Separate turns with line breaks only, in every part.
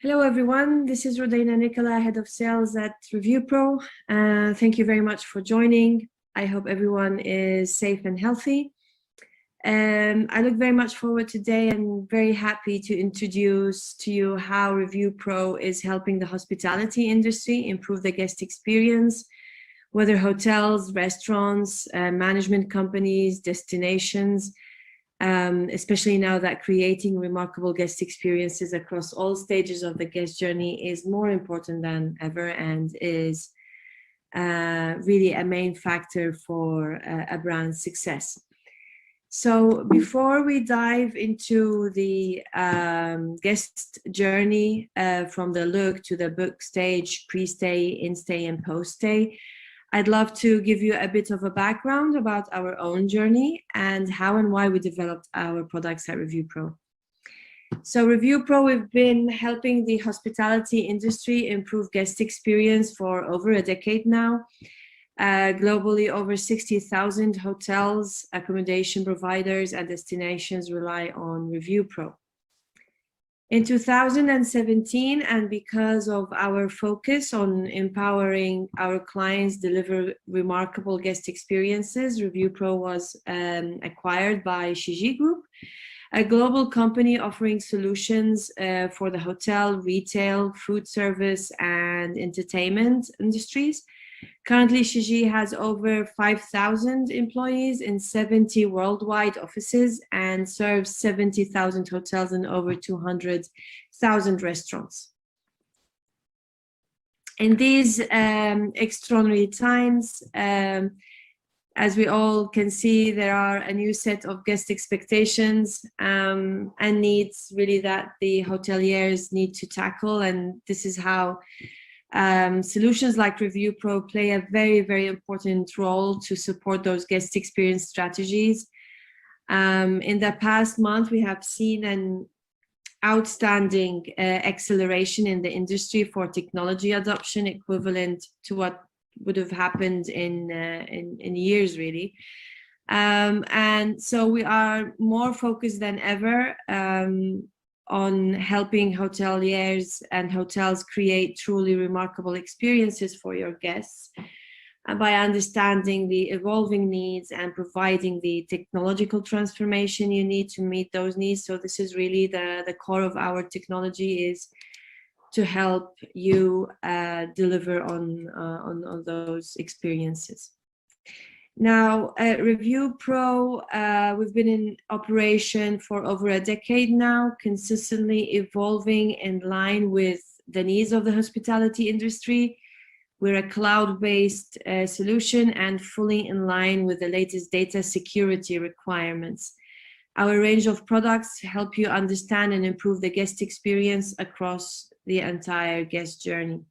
Hello, everyone. This is Rudeina Nicola, Head of Sales at ReviewPro. Thank you very much for joining. I hope everyone is safe and healthy. I look very much forward today and very happy to introduce to you how ReviewPro is helping the hospitality industry improve the guest experience, whether hotels, restaurants, management companies, destinations, especially now that creating remarkable guest experiences across all stages of the guest journey is more important than ever and is really a main factor for a brand's success. So before we dive into the guest journey from the look to the book stage, pre-stay, in-stay, and post-stay, I'd love to give you a bit of a background about our own journey and how and why we developed our products at ReviewPro. So ReviewPro, we've been helping the hospitality industry improve guest experience for over a decade now. Globally, over 60,000 hotels, accommodation providers, and destinations rely on ReviewPro. In 2017, and because of our focus on empowering our clients deliver remarkable guest experiences, ReviewPro was acquired by Shiji Group, a global company offering solutions for the hotel, retail, food service, and entertainment industries. Currently, Shiji has over 5,000 employees in 70 worldwide offices and serves 70,000 hotels and over 200,000 restaurants. In these extraordinary times, as we all can see, there are a new set of guest expectations and needs really that the hoteliers need to tackle, and this is how solutions like ReviewPro play a very, very important role to support those guest experience strategies. In the past month, we have seen an outstanding acceleration in the industry for technology adoption, equivalent to what would have happened in years, really. And so we are more focused than ever on helping hoteliers and hotels create truly remarkable experiences for your guests by understanding the evolving needs and providing the technological transformation you need to meet those needs. So this is really the core of our technology, is to help you deliver on those experiences. Now, at ReviewPro, we've been in operation for over a decade now, consistently evolving in line with the needs of the hospitality industry. We're a cloud-based solution and fully in line with the latest data security requirements. Our range of products help you understand and improve the guest experience across the entire guest journey.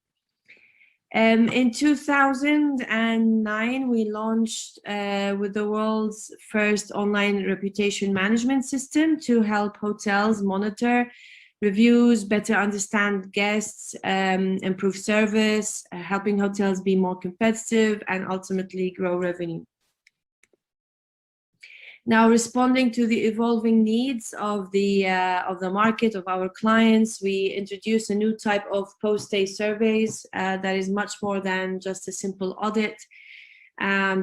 In 2009, we launched with the world's first online reputation management system to help hotels monitor reviews, better understand guests, improve service, helping hotels be more competitive and ultimately grow revenue. Now, responding to the evolving needs of the market, of our clients, we introduced a new type of post-stay surveys that is much more than just a simple audit.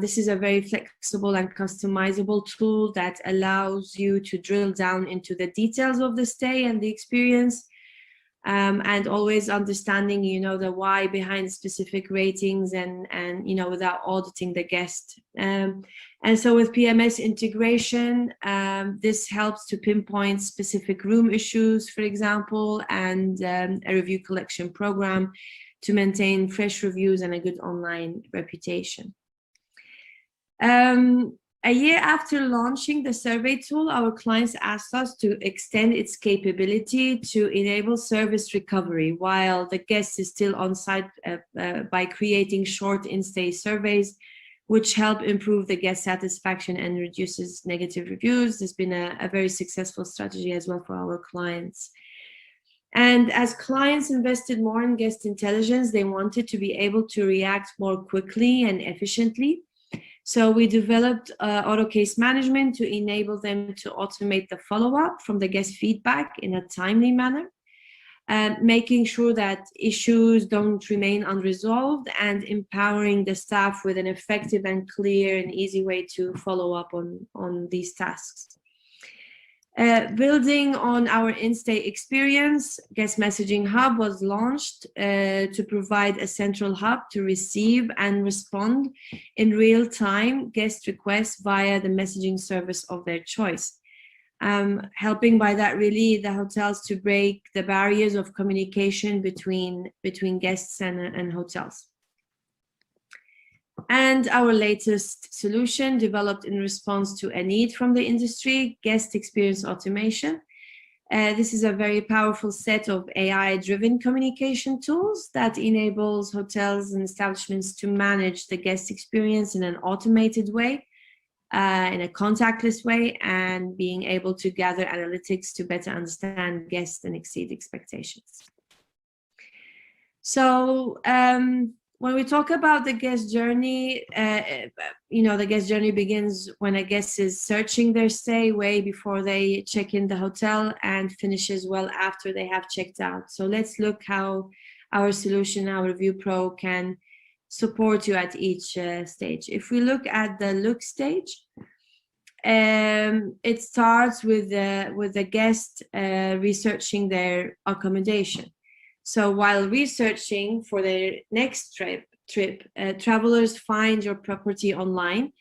This is a very flexible and customizable tool that allows you to drill down into the details of the stay and the experience, and always understanding, the why behind specific ratings and without auditing the guest. And so with PMS integration, this helps to pinpoint specific room issues, for example, and a review collection program to maintain fresh reviews and a good online reputation. A year after launching the survey tool, our clients asked us to extend its capability to enable service recovery while the guest is still on site by creating short in-stay surveys, which help improve the guest satisfaction and reduces negative reviews. This has been a very successful strategy as well for our clients. And as clients invested more in guest intelligence, they wanted to be able to react more quickly and efficiently. So we developed auto case management to enable them to automate the follow-up from the guest feedback in a timely manner. making sure that issues don't remain unresolved, and empowering the staff with an effective and clear and easy way to follow up on these tasks. Building on our InStay experience, Guest Messaging Hub was launched to provide a central hub to receive and respond in real time guest requests via the messaging service of their choice. Helping by that really the hotels to break the barriers of communication between guests and hotels. And our latest solution, developed in response to a need from the industry, guest experience automation. This is a very powerful set of AI-driven communication tools that enables hotels and establishments to manage the guest experience in an automated way, in a contactless way, and being able to gather analytics to better understand guests and exceed expectations. So, when we talk about the guest journey, the guest journey begins when a guest is searching their stay way before they check in the hotel, and finishes well after they have checked out. So let's look how our solution, our ReviewPro, can support you at each stage. If we look at the look stage, it starts with the guest researching their accommodation. So while researching for their next trip, travelers find your property online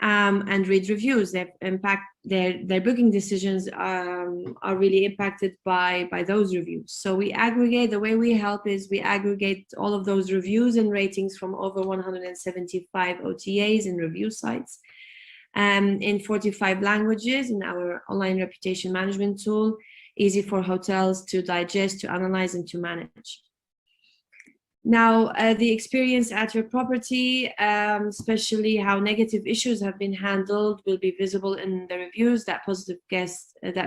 and read reviews. Their booking decisions are really impacted by those reviews. So the way we help is we aggregate all of those reviews and ratings from over 175 OTAs and review sites in 45 languages in our online reputation management tool, easy for hotels to digest, to analyze, and to manage. Now, the experience at your property, especially how negative issues have been handled, will be visible in the reviews that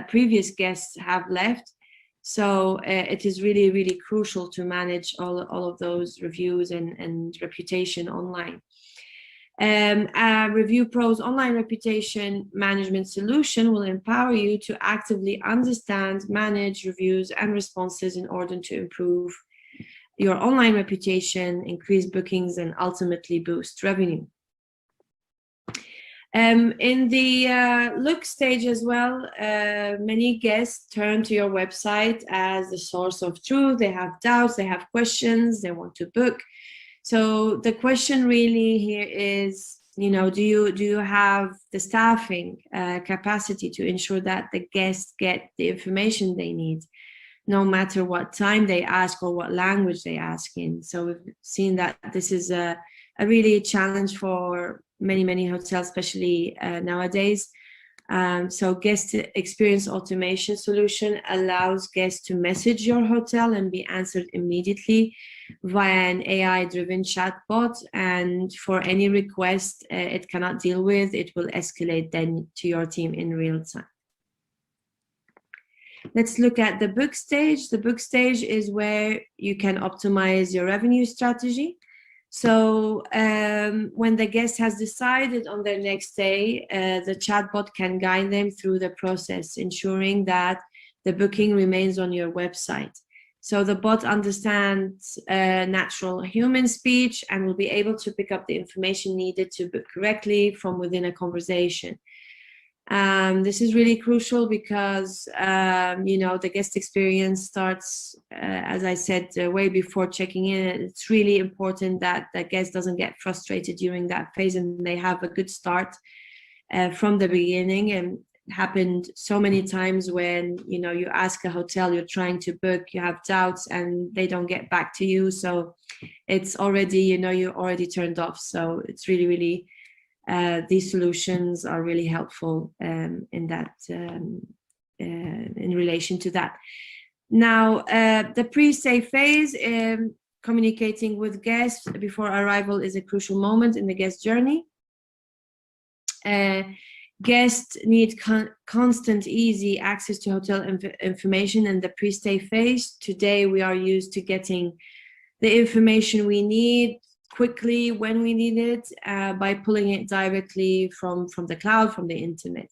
previous guests have left. So it is really, really crucial to manage all of those reviews and reputation online. ReviewPro's online reputation management solution will empower you to actively understand, manage reviews and responses in order to improve your online reputation, increase bookings, and ultimately boost revenue. In the look stage as well, many guests turn to your website as the source of truth. They have doubts, they have questions, they want to book. So the question really here is, do you have the staffing capacity to ensure that the guests get the information they need, no matter what time they ask or what language they ask in? So we've seen that this is a really challenge for many hotels, especially nowadays. So guest experience automation solution allows guests to message your hotel and be answered immediately via an AI-driven chatbot. And for any request it cannot deal with, it will escalate then to your team in real time. Let's look at the book stage. The book stage is where you can optimize your revenue strategy. So when the guest has decided on their next stay, the chatbot can guide them through the process, ensuring that the booking remains on your website. So the bot understands natural human speech and will be able to pick up the information needed to book correctly from within a conversation. This is really crucial because, the guest experience starts, as I said, way before checking in. It's really important that the guest doesn't get frustrated during that phase and they have a good start from the beginning. And it happened so many times when, you ask a hotel, you're trying to book, you have doubts and they don't get back to you. So it's already, you're already turned off. So it's really, really these solutions are really helpful in that, in relation to that. Now, the pre-stay phase, communicating with guests before arrival, is a crucial moment in the guest journey. Guests need constant, easy access to hotel information in the pre-stay phase. Today, we are used to getting the information we need quickly when we need it by pulling it directly from the cloud, from the internet.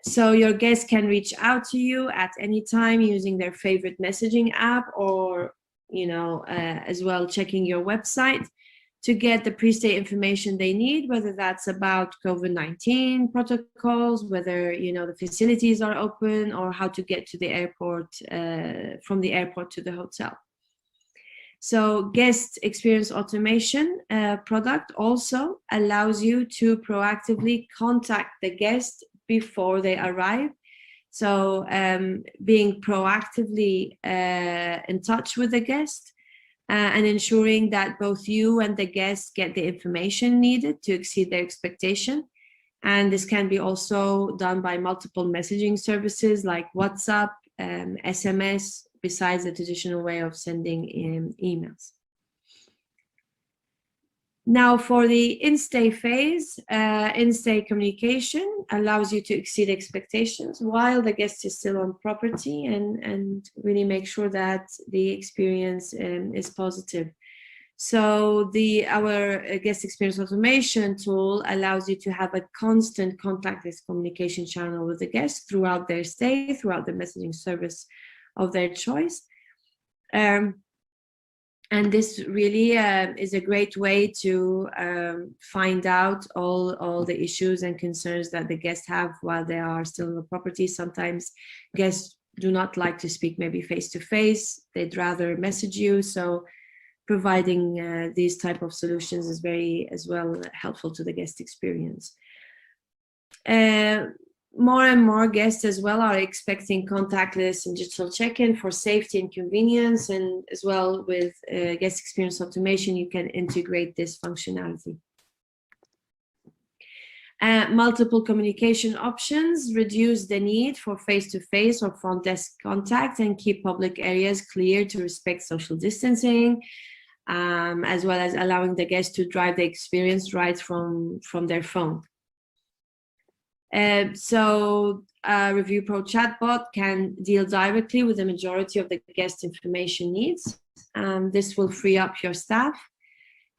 So your guests can reach out to you at any time using their favorite messaging app, or as well checking your website to get the pre-stay information they need, whether that's about COVID-19 protocols, whether the facilities are open, or how to get to the airport, from the airport to the hotel. So guest experience automation product also allows you to proactively contact the guest before they arrive. So being proactively in touch with the guest and ensuring that both you and the guest get the information needed to exceed their expectation. And this can be also done by multiple messaging services like WhatsApp, SMS, besides the traditional way of sending emails. Now for the in-stay phase, in-stay communication allows you to exceed expectations while the guest is still on property, and really make sure that the experience is positive. So our guest experience automation tool allows you to have a constant contactless communication channel with the guest throughout their stay, throughout the messaging service of their choice. And this really is a great way to find out all the issues and concerns that the guests have while they are still on the property. Sometimes guests do not like to speak maybe face-to-face. They'd rather message you. So providing these type of solutions is very as well helpful to the guest experience. More and more guests as well are expecting contactless and digital check-in for safety and convenience, and as well with guest experience automation, you can integrate this functionality. Multiple communication options reduce the need for face-to-face or front desk contact and keep public areas clear to respect social distancing, as well as allowing the guests to drive the experience right from their phone. So ReviewPro chatbot can deal directly with the majority of the guest information needs. This will free up your staff.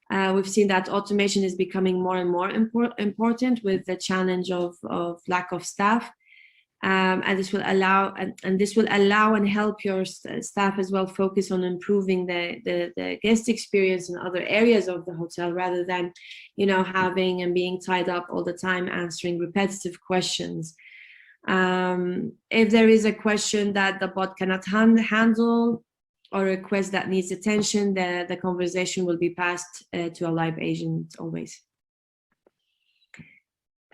We've seen that automation is becoming more and more important with the challenge of lack of staff. And this will allow and help your staff as well focus on improving the guest experience in other areas of the hotel, rather than having and being tied up all the time answering repetitive questions. If there is a question that the bot cannot handle, or a request that needs attention, the conversation will be passed to a live agent always.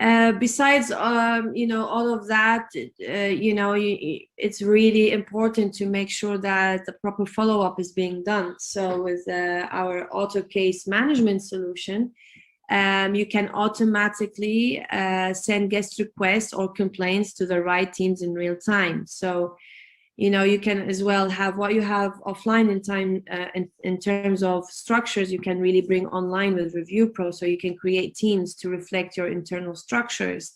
Besides, all of that, it's really important to make sure that the proper follow-up is being done. So with our auto case management solution, you can automatically send guest requests or complaints to the right teams in real time. So, you can as well have what you have offline in time in terms of structures, you can really bring online with ReviewPro. So you can create teams to reflect your internal structures,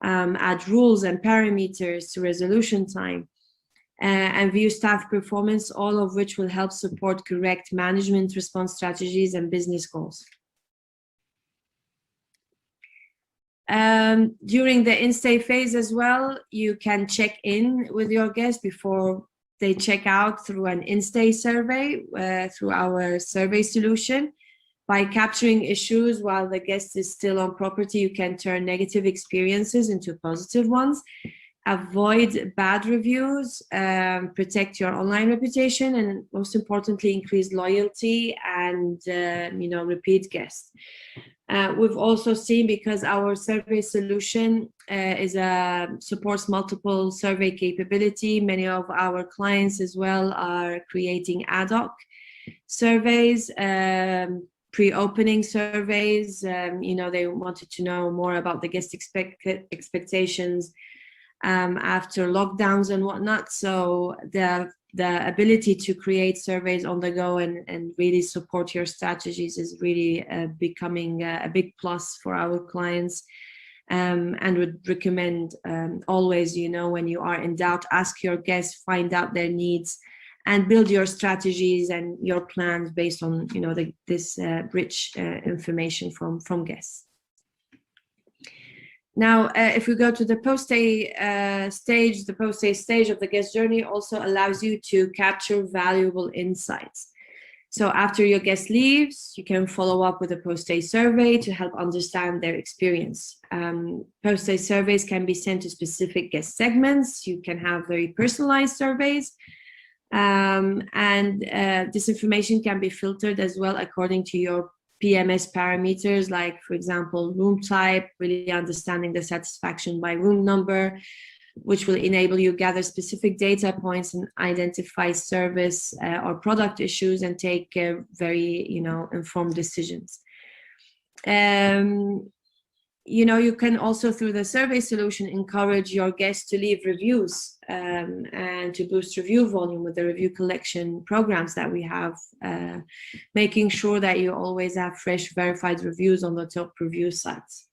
add rules and parameters to resolution time, and view staff performance, all of which will help support correct management response strategies and business goals. During the in-stay phase as well, you can check in with your guests before they check out through an in-stay survey, through our survey solution. By capturing issues while the guest is still on property, you can turn negative experiences into positive ones, avoid bad reviews, protect your online reputation, and most importantly, increase loyalty and repeat guests. We've also seen, because our survey solution supports multiple survey capability, many of our clients as well are creating ad hoc surveys, pre-opening surveys. They wanted to know more about the guest expectations after lockdowns and whatnot. So the ability to create surveys on the go and really support your strategies is really becoming a big plus for our clients, and would recommend always, when you are in doubt, ask your guests, find out their needs, and build your strategies and your plans based on this rich information from guests. Now, if we go to the post-stay stage, the post-stay stage of the guest journey also allows you to capture valuable insights. So after your guest leaves, you can follow up with a post-stay survey to help understand their experience. Post-stay surveys can be sent to specific guest segments. You can have very personalized surveys. This information can be filtered as well according to your PMS parameters, like, for example, room type, really understanding the satisfaction by room number, which will enable you gather specific data points and identify service or product issues and take very, informed decisions. You can also, through the survey solution, encourage your guests to leave reviews and to boost review volume with the review collection programs that we have, making sure that you always have fresh verified reviews on the top review sites.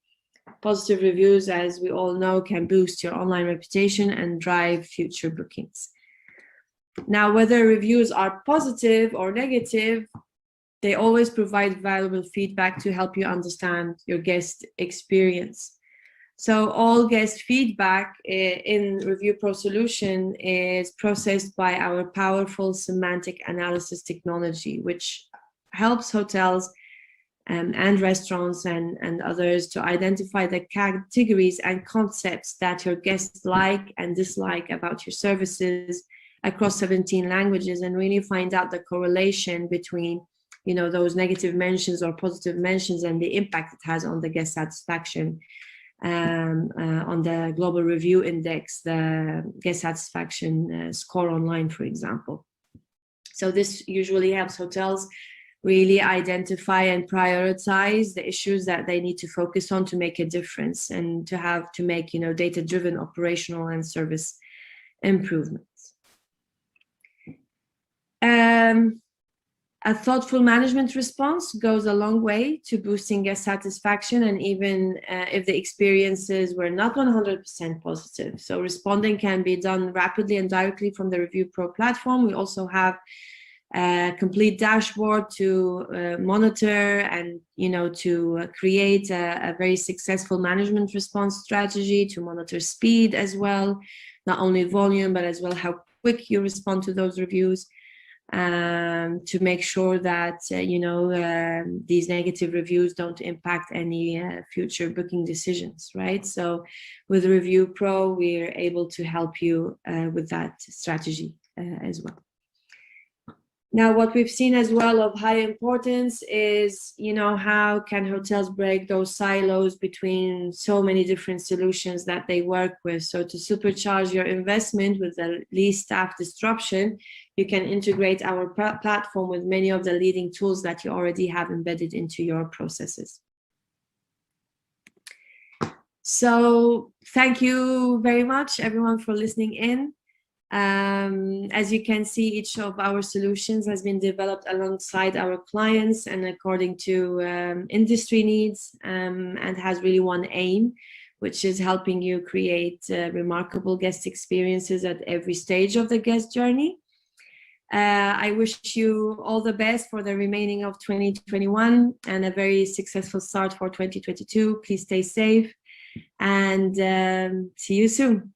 Positive reviews, as we all know, can boost your online reputation and drive future bookings. Now, whether reviews are positive or negative, they always provide valuable feedback to help you understand your guest experience. So all guest feedback in ReviewPro solution is processed by our powerful semantic analysis technology, which helps hotels and restaurants and others to identify the categories and concepts that your guests like and dislike about your services across 17 languages, and really find out the correlation between those negative mentions or positive mentions and the impact it has on the guest satisfaction on the global review index, the guest satisfaction score online, for example. So this usually helps hotels really identify and prioritize the issues that they need to focus on to make a difference and to make data-driven operational and service improvements. A thoughtful management response goes a long way to boosting guest satisfaction, and even if the experiences were not 100% positive. So responding can be done rapidly and directly from the ReviewPro platform. We also have a complete dashboard to monitor and to create a very successful management response strategy, to monitor speed as well, not only volume, but as well how quick you respond to those reviews. To make sure that these negative reviews don't impact any future booking decisions, right? So with ReviewPro, we're able to help you with that strategy as well. Now, what we've seen as well of high importance is, how can hotels break those silos between so many different solutions that they work with? So to supercharge your investment with the least staff disruption, you can integrate our platform with many of the leading tools that you already have embedded into your processes. So thank you very much, everyone, for listening in. As you can see, each of our solutions has been developed alongside our clients and according to industry needs, and has really one aim, which is helping you create remarkable guest experiences at every stage of the guest journey. I wish you all the best for the remaining of 2021 and a very successful start for 2022. Please stay safe and see you soon.